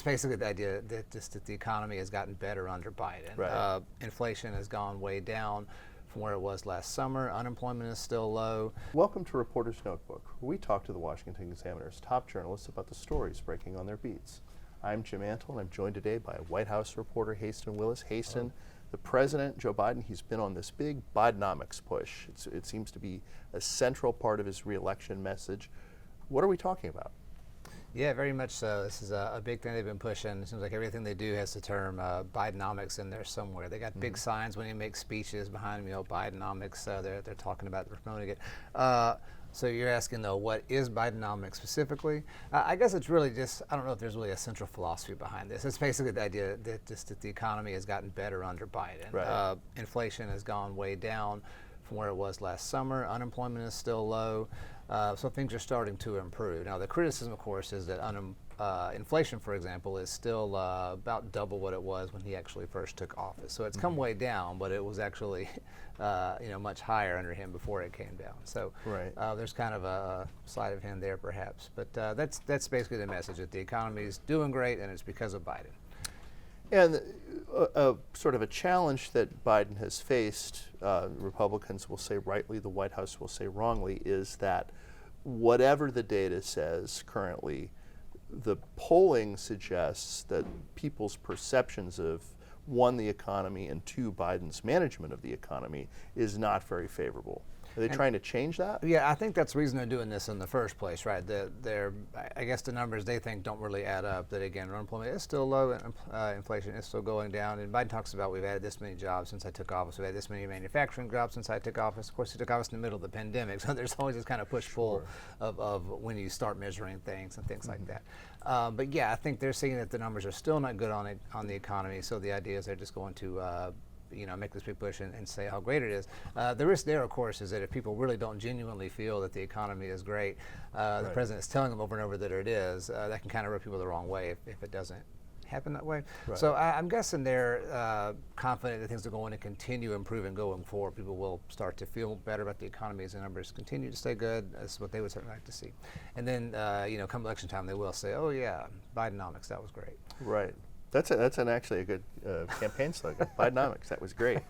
it's basically the idea that just that the economy has gotten better under Biden. Right. Inflation has gone way down from where it was last summer. Unemployment is still low. Welcome to Reporter's Notebook, where we talk to the Washington Examiner's top journalists about the stories breaking on their beats. I'm Jim Antle, and I'm joined today by White House reporter Haisten Willis. Haisten, the President, Joe Biden, he's been on this big Bidenomics push. It seems to be a central part of his re-election message. What are we talking about? Yeah, very much so. This is a big thing they've been pushing. It seems like everything they do has the term Bidenomics in there somewhere. They got big signs when he makes speeches behind him, Bidenomics. They're talking about promoting it. So you're asking, though, what is Bidenomics specifically? I guess it's really just, I don't know if there's really a central philosophy behind this. It's basically the idea that just that the economy has gotten better under Biden. Right. Inflation has gone way down from where it was last summer. Unemployment is still low. So things are starting to improve. Now, the criticism, of course, is that inflation, for example, is still about double what it was when he actually first took office. So it's come way down, but it was actually much higher under him before it came down. So Right. There's kind of a sleight of hand there, perhaps. But that's basically the message, that the economy is doing great, and it's because of Biden. And sort of a challenge that Biden has faced, Republicans will say rightly, the White House will say wrongly, is that whatever the data says currently, the polling suggests that people's perceptions of, one, the economy, and two, Biden's management of the economy is not very favorable. Are they trying to change that? Yeah, I think that's the reason they're doing this in the first place, right? I guess the numbers they think don't really add up. That again, unemployment is still low, and inflation is still going down. And Biden talks about, we've added this many jobs since I took office. We've added this many manufacturing jobs since I took office. Of course, he took office in the middle of the pandemic, so there's always this kind of push-pull of when you start measuring things and things like that. But yeah, I think they're seeing that the numbers are still not good on the economy. So the idea is they're just going to make this big push and say how great it is. The risk there, of course, is that if people really don't genuinely feel that the economy is great, the president is telling them over and over that it is, that can kind of rub people the wrong way if it doesn't happen that way. Right. So I'm guessing they're confident that things are going to continue improving going forward. People will start to feel better about the economy as the numbers continue to stay good. That's what they would certainly like to see. And then, come election time, they will say, oh yeah, Bidenomics, that was great. Right. That's actually a good campaign slogan. Bidenomics, that was great.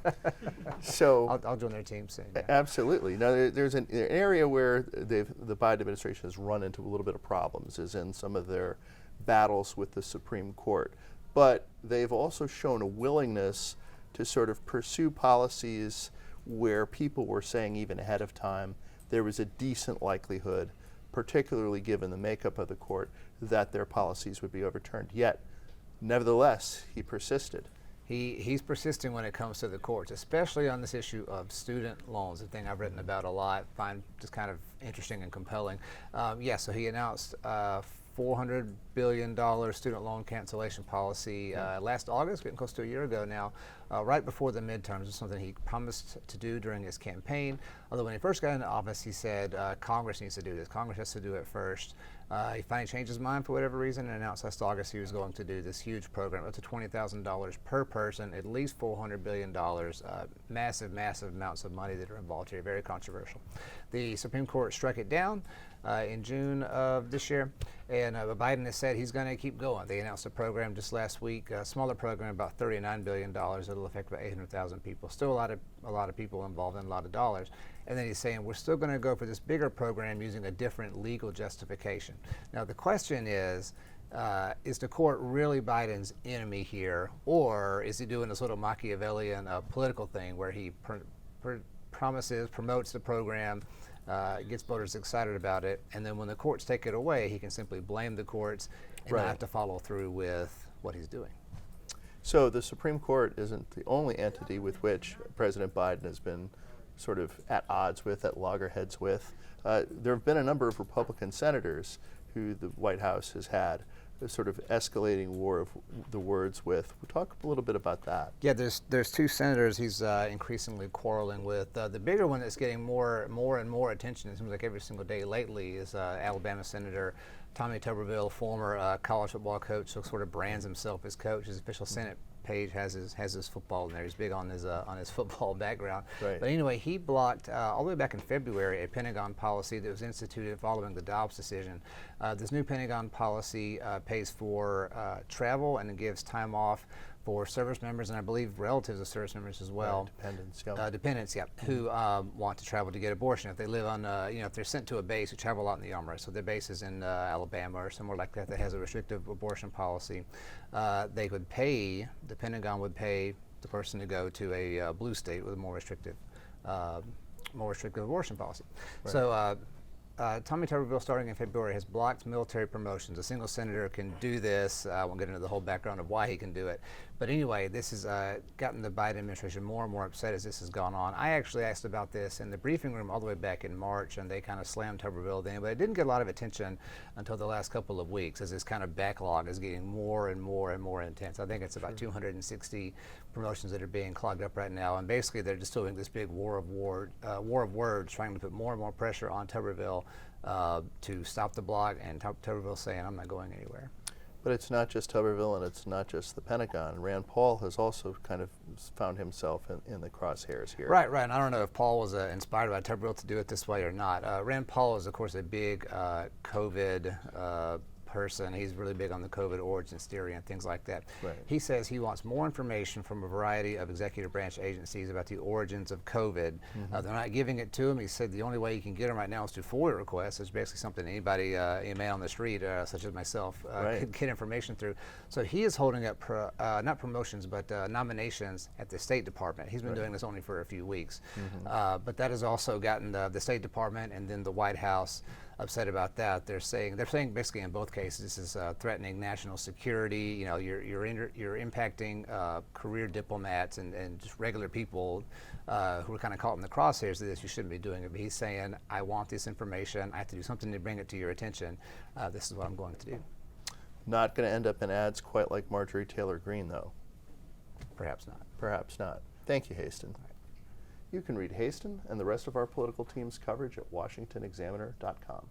So I'll join their team soon. Yeah. Absolutely. Now there's an area where the Biden administration has run into a little bit of problems, is in some of their battles with the Supreme Court. But they've also shown a willingness to sort of pursue policies where people were saying even ahead of time there was a decent likelihood, particularly given the makeup of the court, that their policies would be overturned. Yet, nevertheless, he persisted. He's persisting when it comes to the courts, especially on this issue of student loans, a thing I've written about a lot, find just kind of interesting and compelling. So he announced $400 billion student loan cancellation policy last August, getting close to a year ago now, right before the midterms. It's something he promised to do during his campaign. Although when he first got into office, he said Congress needs to do this. Congress has to do it first. He finally changed his mind for whatever reason and announced last August he was going to do this huge program, up to $20,000 per person, at least $400 billion, massive, massive amounts of money that are involved here, very controversial. The Supreme Court struck it down in June of this year, and Biden has said he's going to keep going. They announced a program just last week, a smaller program, about $39 billion. It'll affect about 800,000 people. Still a lot of people involved and a lot of dollars. And then he's saying we're still going to go for this bigger program using a different legal justification. Now the question is the court really Biden's enemy here, or is he doing this little Machiavellian political thing where he promotes the program, gets voters excited about it, and then when the courts take it away, he can simply blame the courts and not have to follow through with what he's doing. So the Supreme Court isn't the only entity with which President Biden has been sort of at odds with, at loggerheads with. There have been a number of Republican senators who the White House has had a sort of escalating war of the words with. We'll talk a little bit about that. Yeah, there's two senators he's increasingly quarreling with. The bigger one that's getting more and more attention, it seems like every single day lately, is Alabama Senator Tommy Tuberville, former college football coach, so sort of brands himself as coach. His official Senate page has his football in there. He's big on his football background. Right. But anyway, he blocked all the way back in February a Pentagon policy that was instituted following the Dobbs decision. This new Pentagon policy pays for travel and it gives time off for service members and I believe relatives of service members as well. Right, Dependents, yeah, who want to travel to get abortion. If they live on, if they're sent to a base, who travel a lot in the Armory, so their base is in Alabama or somewhere like that that has a restrictive abortion policy, they would pay, the Pentagon would pay the person to go to a blue state with a more restrictive abortion policy. Right. So Tommy Tuberville, starting in February, has blocked military promotions. A single senator can do this. I won't get into the whole background of why he can do it. But anyway, this has gotten the Biden administration more and more upset as this has gone on. I actually asked about this in the briefing room all the way back in March, and they kind of slammed Tuberville then, but it didn't get a lot of attention until the last couple of weeks as this kind of backlog is getting more and more and more intense. I think it's about 260 promotions that are being clogged up right now, and basically they're just doing this big war of words, trying to put more and more pressure on Tuberville to stop the block, and Tuberville saying, I'm not going anywhere. But it's not just Tuberville and it's not just the Pentagon. Rand Paul has also kind of found himself in the crosshairs here. Right, and I don't know if Paul was inspired by Tuberville to do it this way or not. Rand Paul is, of course, a big COVID person. He's really big on the COVID origins theory and things like that. Right. He says he wants more information from a variety of executive branch agencies about the origins of COVID. They're not giving it to him. He said the only way you can get them right now is through FOIA requests. It's basically something anybody, a man on the street, such as myself, could get information through. So he is holding up, not promotions, but nominations at the State Department. He's been doing this only for a few weeks. But that has also gotten the State Department and then the White House upset about that. They're saying basically in both cases this is threatening national security. You know, you're impacting career diplomats and just regular people who are kind of caught in the crosshairs of this. You shouldn't be doing it. But he's saying, I want this information. I have to do something to bring it to your attention. This is what I'm going to do. Not going to end up in ads quite like Marjorie Taylor Greene, though. Perhaps not. Perhaps not. Thank you, Haisten. You can read Haisten and the rest of our political team's coverage at washingtonexaminer.com.